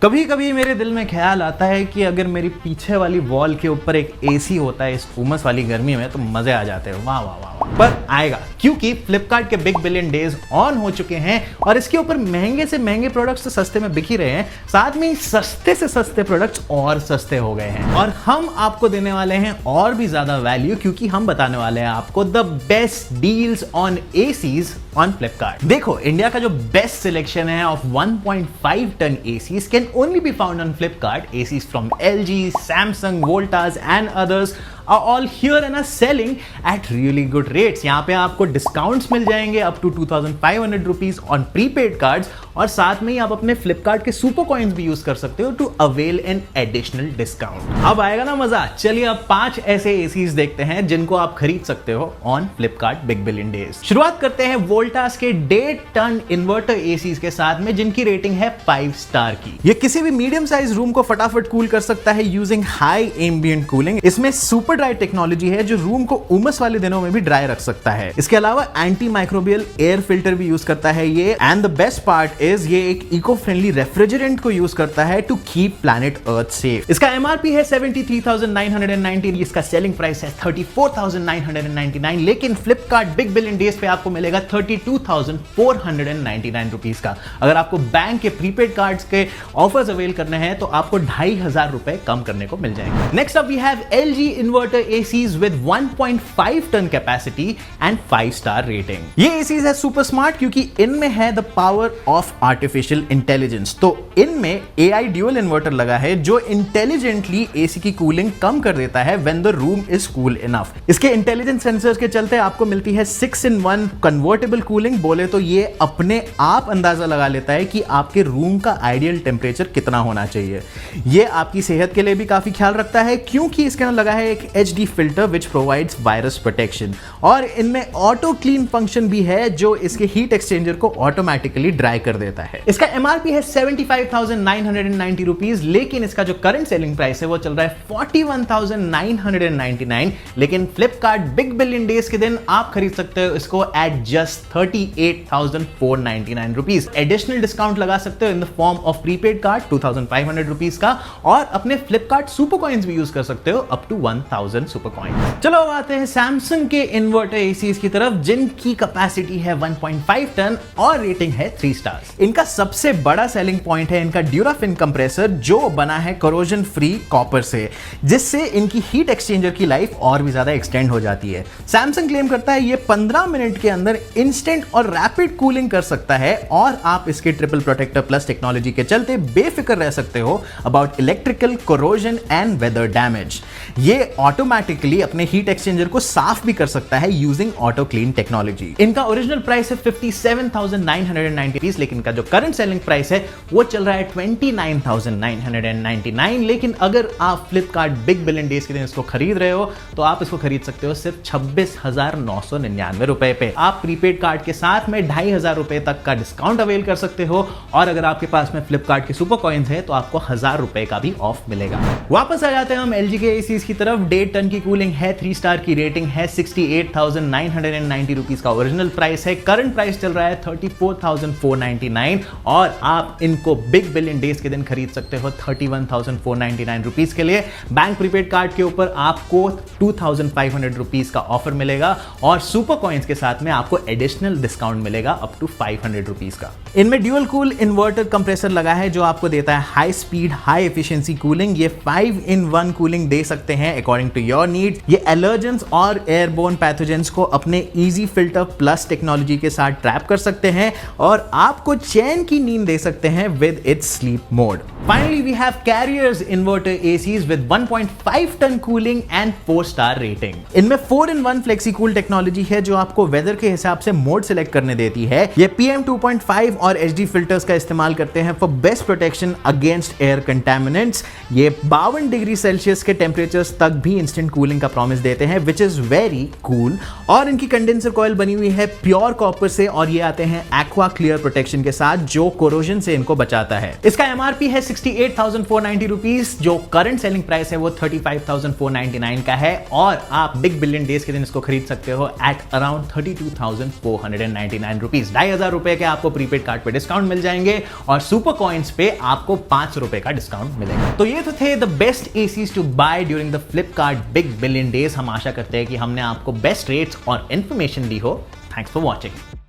कभी कभी मेरे दिल में ख्याल आता है कि अगर मेरी पीछे वाली वॉल के ऊपर एक एसी होता है इस उमस वाली गर्मी में तो मजे आ जाते हैं। वाह वाह वाह वाह। पर आएगा, क्योंकि फ्लिपकार्ट के बिग बिलियन डेज ऑन हो चुके हैं और इसके ऊपर महंगे से महंगे प्रोडक्ट्स तो सस्ते में बिक ही रहे हैं, साथ में सस्ते से सस्ते प्रोडक्ट्स और सस्ते हो गए हैं। और हम आपको देने वाले हैं और भी ज्यादा वैल्यू, क्योंकि हम बताने वाले हैं आपको the best deals on ACs on Flipkart. देखो, इंडिया का जो बेस्ट सिलेक्शन है of 1.5 ton ACs can only be found on Flipkart. ACs from LG, Samsung, Voltas and others are all here and are selling at really good rates. यहाँ पे आपको discounts मिल जाएंगे up to 2,500 rupees on prepaid cards, और साथ में ही आप अपने फ्लिपकार्ट के सुपर कॉइन्स भी यूज कर सकते हो to avail an additional discount. अब आएगा ना मजा। चलिए अब 5 ऐसे एसीज देखते हैं जिनको आप खरीद सकते हो on Flipkart big billion days. शुरुआत करते हैं वोल्टास के 1.5 टन इन्वर्टर एसीज के साथ में, जिनकी रेटिंग है 5 स्टार की। ये किसी भी मीडियम साइज रूम को फटाफट कूल कर सकता है यूजिंग हाई एम्बिएंट कूलिंग। इसमें सुपर ड्राई टेक्नोलॉजी है जो रूम को उमस वाले दिनों में भी ड्राई रख सकता है। इसके अलावा एंटी माइक्रोबियल एयर फिल्टर भी यूज करता है ये, and the best part is ये एक इको फ्रेंडली रेफ्रिजरेंट को यूज करता है to keep planet earth safe. इसका एमआरपी है 73,990, इसका सेलिंग प्राइस है 34,999, लेकिन फ्लिपकार्ट बिग बिलियन डेज पे आपको मिलेगा 32,499 रुपीज का। अगर आपको बैंक के प्रीपेड कार्ड्स के ऑफर्स अवेल करने हैं तो आपको 2,500 रुपए कम करने को मिल जाएंगे। Next up we have LG inverter ACs with 1.5 ton capacity and 5 star rating. ये एसीज है सुपर स्मार्ट क्योंकि इनमें है the power of artificial intelligence. तो इनमें AI ड्यूअल इन्वर्टर लगा है जो इंटेलिजेंटली एसी की कूलिंग कम कर देता है when the room is cool enough. इसके इंटेलिजेंट सेंसर्स के चलते आपको मिलती है 6-in-1 कन्वर्टेबल कूलिंग। बोले तो ये अपने आप अंदाजा लगा लेता है कि आपके रूम का आइडियल टेम्परेचर कितना होना चाहिए। ये आपकी सेहत के लिए भी काफी ख्याल रखता है क्योंकि इसके अंदर लगा है एक HD filter which provides virus protection, और इनमें ऑटो क्लीन फंक्शन भी है जो इसके हीट एक्सचेंजर को ऑटोमेटिकली ड्राई कर देता है। इसका एमआरपी है 75,990 रुपीज, लेकिन इसका जो करंट सेलिंग प्राइस है वो चल रहा है 41,999, लेकिन फ्लिपकार्ट बिग बिलियन डेज के दिन आप खरीद सकते हो इसको at just 38,499 rupees. Additional discount लगा सकते हो in the form of prepaid card 2,500 rupees का, और अपने फ्लिपकार्ट सुपर कॉइन्स भी यूज कर सकते हो अप टू 1,000 सुपर कॉइन्स। चलो अब आते हैं सैमसंग के इन्वर्टर एसीज की तरफ, जिनकी कैपेसिटी है 1.5 टन और रेटिंग है 3 स्टार्स। इनका सबसे बड़ा सेलिंग पॉइंट है इनका ड्यूराफिन कंप्रेसर जो बना है कोरोजन फ्री कॉपर से, जिससे इनकी हीट एक्सचेंजर की लाइफ और भी ज्यादा एक्सटेंड हो जाती है। सैमसंग क्लेम करता है ये 15 मिनट के अंदर इंस्टेंट और रैपिड कूलिंग कर सकता है, और आप इसके ट्रिपल प्रोटेक्टर प्लस टेक्नोलॉजी के चलते बेफिक्र रह सकते हो about electrical corrosion and weather damage. ये ऑटोमेटिकली अपने हीट एक्सचेंजर को साफ भी कर सकता है यूजिंग ऑटो क्लीन टेक्नोलॉजी। इनका ओरिजिनल प्राइस है 57,990, लेकिन इनका जो करंट सेलिंग प्राइस है वो चल रहा है 29,999, लेकिन अगर आप फ्लिपकार्ट बिग बिलियन डेज के दिन इसको खरीद रहे हो तो आप इसको खरीद सकते हो सिर्फ 26,999 रुपए पे। आप प्रीपेड कार्ड के साथ में 2,500 रुपए तक का डिस्काउंट अवेल कर सकते हो, और अगर आपके पास में फ्लिपकार्ट के सुपर कॉइन्स है तो आपको 1,000 रुपए का भी ऑफ मिलेगा। वापस आ जाते हैं हम LG के एसीज की तरफ। 1.5 टन की कूलिंग है, 3 स्टार की रेटिंग है, 68,990 रुपीज का ओरिजिनल प्राइस है, करंट प्राइस चल रहा है 34,499, और आप इनको बिग बिलियन डेज के दिन खरीद सकते हो 31,499 रुपीज के लिए। बैंक प्रीपेड कार्ड के ऊपर आपको 2,500 रुपीज का ऑफर मिलेगा, और सुपर कॉइन्स के साथ में आपको एडिशनल डिस्काउंट मिलेगा अप टू 500 रुपीज का। इनमें ड्यूअल कूल इन्वर्टर कंप्रेसर लगा है जो आपको देता है high speed high efficiency cooling. ये 5-in-1 कूलिंग दे सकते हैं अकॉर्डिंग टू योर नीड। ये एलर्जेंस और एयरबोर्न पैथोजेंस को अपने इजी फिल्टर प्लस टेक्नोलॉजी के साथ ट्रैप कर सकते हैं, और आपको चैन की नींद दे सकते हैं with its sleep mode. Finally we have Carrier's inverter ACs with 1.5 ton cooling and 4 star rating. इनमें 4-in-1 फ्लेक्सी कूल टेक्नोलॉजी है जो आपको वेदर के हिसाब से मोड सिलेक्ट करने देती है। ये PM 2.5 और HD फिल्टर्स का इस्तेमाल करते हैं for best protection against air contaminants. ये 52 डिग्री सेल्सियस के टेम्परेचर्स तक भी इंस्टेंट कूलिंग का प्रॉमिस देते हैं विच इज वेरी कूल। और इनकी कंडेंसर कॉइल बनी हुई है प्योर कॉपर से और ये आते हैं एक्वा क्लियर प्रोटेक्शन के साथ जो कोरोजन से इनको बचाता है। इसका एमआरपी है 68,490 रुपीज, जो करंट सेलिंग प्राइस है वो 35,499 का है और आप बिग बिलियन डेज के दिन इसको खरीद सकते हो एट अराउंड 32,499 रुपीज। 2,500 रुपए के आपको प्रीपेड कार्ड पे डिस्काउंट मिल जाएंगे और सुपर कॉइन्स पे आपको 500 रुपए का डिस्काउंट मिलेगा। तो ये तो थे the best ACs to buy during the Flipkart big billion days. हम आशा करते हैं कि हमने आपको बेस्ट रेट्स और इंफॉर्मेशन दी हो। Thanks for watching.